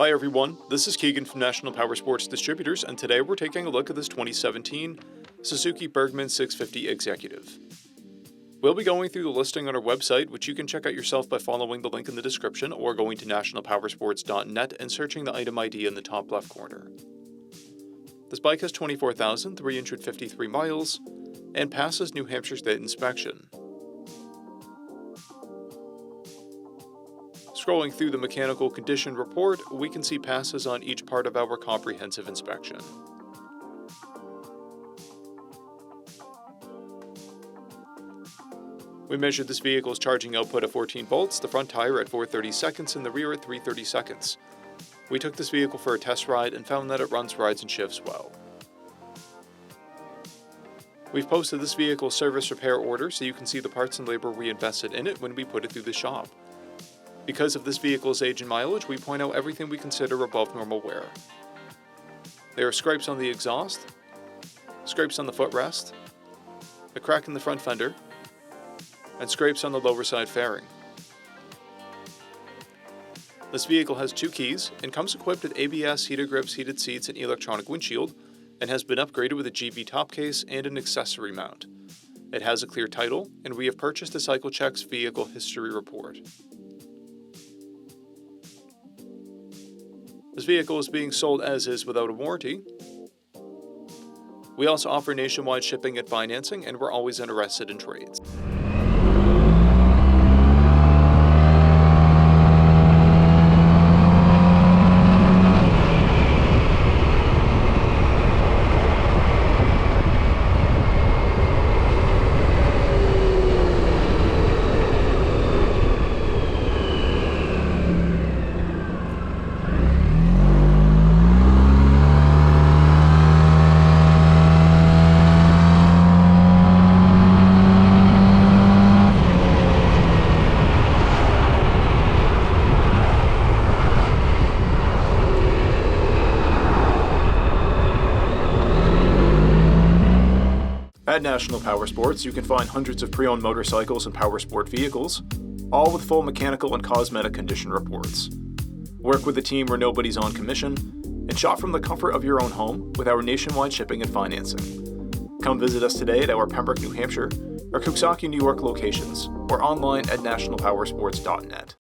Hi everyone, this is Keegan from National Powersports Distributors, and today we're taking a look at this 2017 Suzuki Burgman 650 Executive. We'll be going through the listing on our website, which you can check out yourself by following the link in the description or going to nationalpowersports.net and searching the item ID in the top left corner. This bike has 24,353 miles and passes New Hampshire State inspection. Scrolling through the mechanical condition report, we can see passes on each part of our comprehensive inspection. We measured this vehicle's charging output at 14 volts, the front tire at 430 seconds, and the rear at 330 seconds. We took this vehicle for a test ride and found that it runs, rides, and shifts well. We've posted this vehicle's service repair order so you can see the parts and labor we invested in it when we put it through the shop. Because of this vehicle's age and mileage, we point out everything we consider above normal wear. There are scrapes on the exhaust, scrapes on the footrest, a crack in the front fender, and scrapes on the lower side fairing. This vehicle has 2 keys and comes equipped with ABS, heated grips, heated seats, and electronic windshield, and has been upgraded with a GB top case and an accessory mount. It has a clear title, and we have purchased a CycleCheck's vehicle history report. This vehicle is being sold as is without a warranty. We also offer nationwide shipping and financing, and we're always interested in trades. At National Powersports, you can find hundreds of pre-owned motorcycles and powersport vehicles, all with full mechanical and cosmetic condition reports. Work with a team where nobody's on commission, and shop from the comfort of your own home with our nationwide shipping and financing. Come visit us today at our Pembroke, New Hampshire, or Coxsackie, New York locations, or online at nationalpowersports.net.